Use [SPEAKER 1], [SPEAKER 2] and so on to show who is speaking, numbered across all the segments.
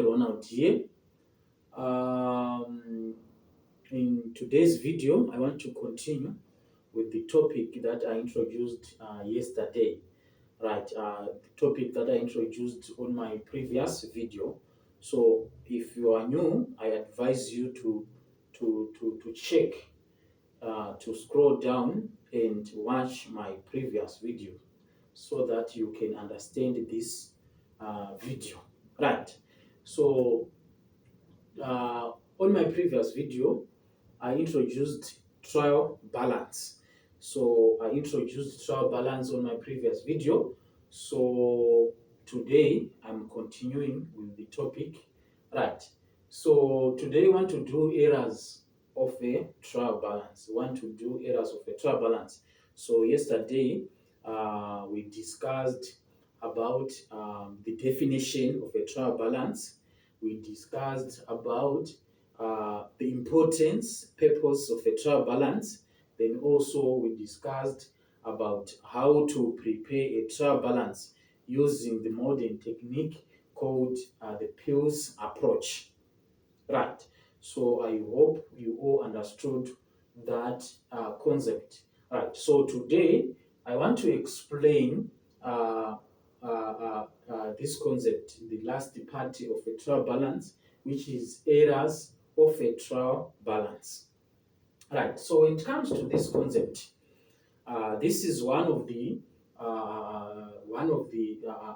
[SPEAKER 1] Ronald here. In today's video, I want to continue with the topic that I introduced yesterday. Right, the topic that I introduced on my previous video. So, if you are new, I advise you to check, to scroll down and watch my previous video so that you can understand this video. Right. So on my previous video, I introduced trial balance. So I introduced trial balance on my previous video. So today I'm continuing with the topic. Right. So today I want to do errors of a trial balance. So yesterday we discussed about the definition of a trial balance. We discussed about the importance, purpose of a trial balance. Then also we discussed about how to prepare a trial balance using the modern technique called the Peel's approach. Right. So I hope you all understood that concept. Right. So today I want to explain this concept, the last part of a trial balance, which is errors of a trial balance. Right. So when it comes to this concept, this is one of the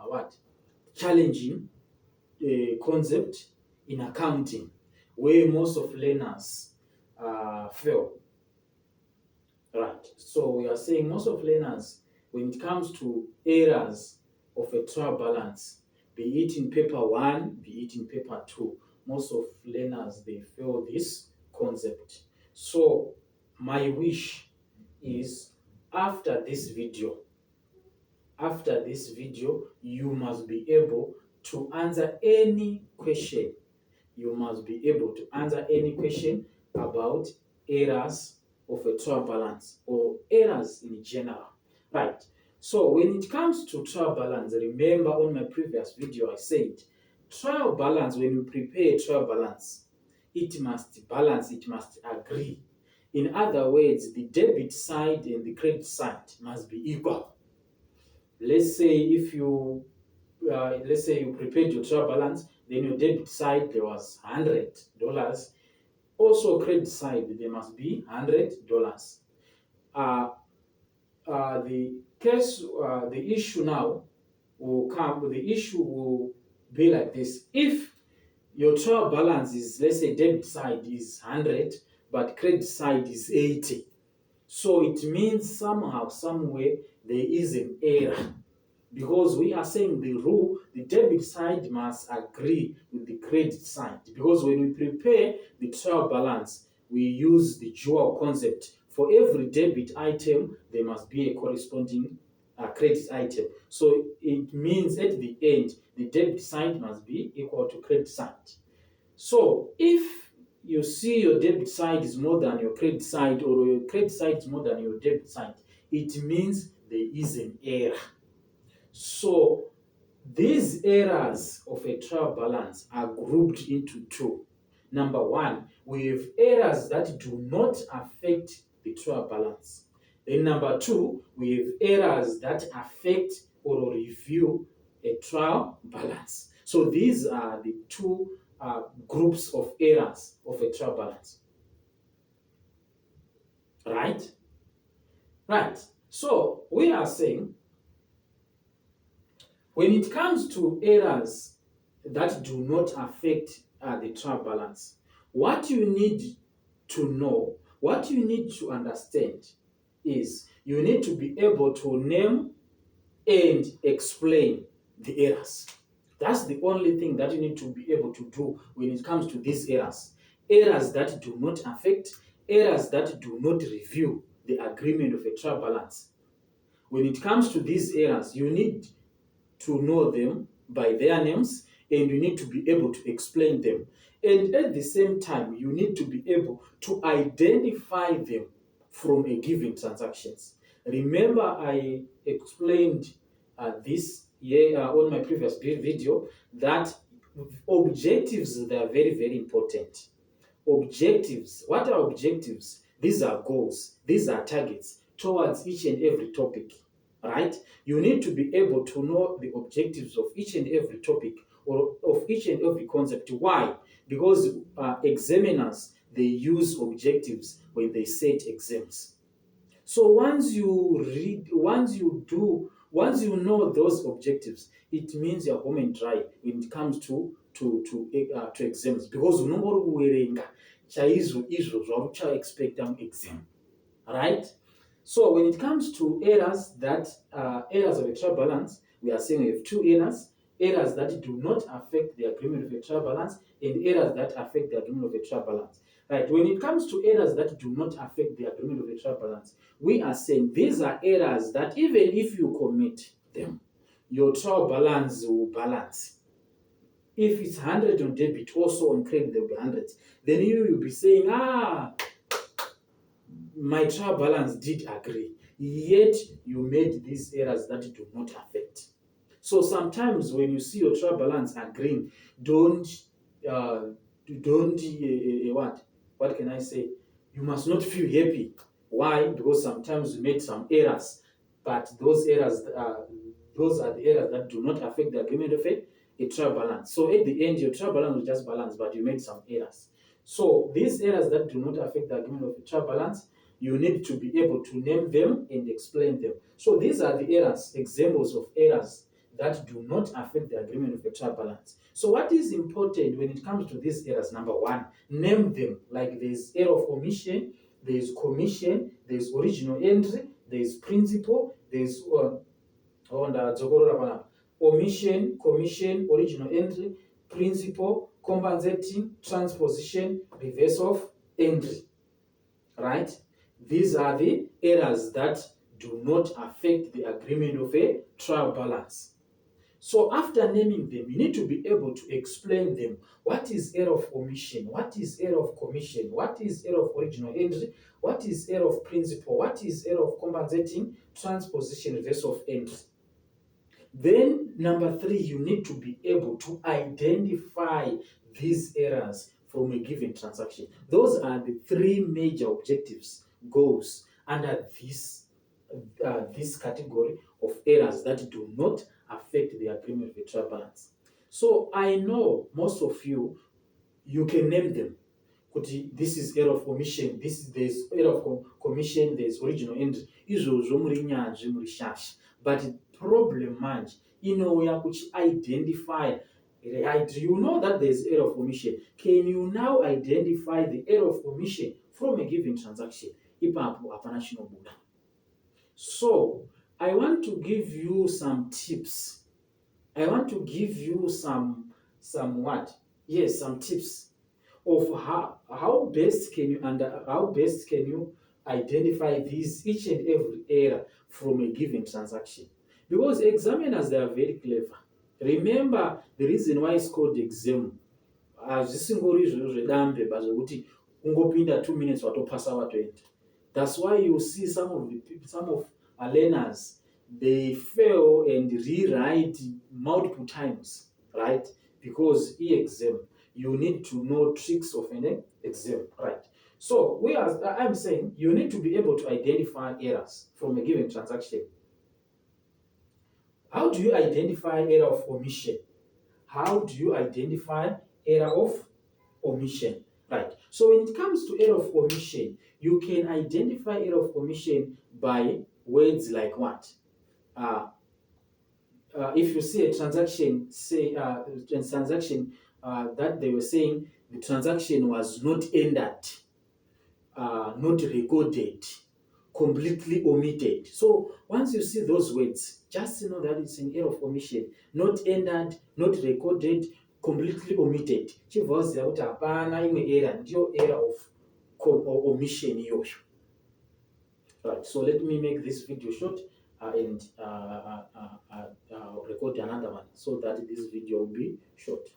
[SPEAKER 1] what challenging concept in accounting, where most of learners fail. Right. So we are saying most of learners, when it comes to errors of a trial balance, be it in paper 1, be it in paper 2, most of learners, they fail this concept. So my wish is after this video, you must be able to answer any question. You must be able to answer any question about errors of a trial balance or errors in general. Right. So when it comes to trial balance, remember on my previous video I said trial balance, when you prepare a trial balance, it must balance, it must agree. In other words, the debit side and the credit side must be equal. Let's say you prepared your trial balance, then your debit side there was $100. Also credit side there must be $100. The issue now will come. The issue will be like this: if your trial balance is, let's say, debit side is 100, but credit side is 80. So it means somehow, somewhere, there is an error. Because we are saying the rule, the debit side must agree with the credit side. Because when we prepare the trial balance, we use the dual concept. For every debit item, there must be a corresponding credit item. So it means at the end, the debit side must be equal to credit side. So if you see your debit side is more than your credit side, or your credit side is more than your debit side, it means there is an error. So these errors of a trial balance are grouped into two. Number one, we have errors that do not affect the trial balance. Then number two, we have errors that affect or review a trial balance. So these are the two groups of errors of a trial balance. Right? Right. So we are saying when it comes to errors that do not affect the trial balance, what you need to know, what you need to understand is you need to be able to name and explain the errors. That's the only thing that you need to be able to do when it comes to these errors. Errors that do not affect, errors that do not review the agreement of a trial balance. When it comes to these errors, you need to know them by their names, and you need to be able to explain them. And at the same time, you need to be able to identify them from a given transactions. Remember, I explained this on my previous video that Objectives, they are very, very important. Objectives. What are objectives? These are goals. These are targets towards each and every topic, right? You need to be able to know the objectives of each and every topic or of each and every concept. Why? Because examiners, they use objectives when they set exams. So once you read, once you know those objectives, it means you're home and dry when it comes to exams, because unongori kuverenga chaizvo izvo zvauri expect exam, right? So when it comes to errors that errors of a trial balance, we are saying we have two errors: errors that do not affect the agreement of a trial balance, and errors that affect the agreement of a trial balance. Right. When it comes to errors that do not affect the agreement of a trial balance, we are saying these are errors that even if you commit them, your trial balance will balance. If it's 100 on debit, also on credit there will be 100. Then you will be saying, my trial balance did agree, yet you made these errors that do not affect. So sometimes when you see your trial balance agreeing, don't what can I say? You must not feel happy. Why? Because sometimes you made some errors, but those errors those are the errors that do not affect the agreement of a trial balance. So at the end, your trial balance will just balance, but you made some errors. So these errors that do not affect the agreement of a trial balance, you need to be able to name them and explain them. So these are the errors, examples of errors that do not affect the agreement of a trial balance. So what is important when it comes to these errors? Number one, name them. Like there's error of omission, there's commission, there's original entry, there's principal, there's omission, commission, original entry, principal, compensating, transposition, reverse of entry, right? These are the errors that do not affect the agreement of a trial balance. So after naming them, you need to be able to explain them. What is error of omission? What is error of commission? What is error of original entry? What is error of principal? What is error of compensating, transposition, reverse of entry? Then number three, you need to be able to identify these errors from a given transaction. Those are the three major objectives, goals under this category of errors that do not affect the agreement of a trial balance. So I know most of you can name them. This is error of omission, there's error of commission, there's original entry. Izvozvo muri nyanzvi, muri shasha. But problem manje inouya kuchi-identify. You know that there's error of omission. Can you now identify the error of omission from a given transaction? Ipapo hapana chinobuda. So I want to give you some tips. I want to give you some what? Yes, some tips of how best can you identify each and every error from a given transaction. Because examiners, they are very clever. Remember the reason why it's called exam. Hazvisingori izvozvo zvedambe zvekuti ungopinda 2 minutes watopasa watoenda. That's why you see some of our learners, they fail and rewrite multiple times, right? Because exam, you need to know tricks of an exam, right? So I'm saying you need to be able to identify errors from a given transaction. How do you identify error of omission? How do you identify error of omission? Right. So when it comes to error of omission, you can identify error of omission by words like what? If you see a transaction, say that they were saying the transaction was not entered, not recorded, completely omitted. So once you see those words, just know that it's an error of omission. Not entered, not recorded, completely omitted. Chibvaziva kuti hapana imwe error, ndiyo error of omission iyoyo. Right, so let me make this video short and record another one so that this video will be short.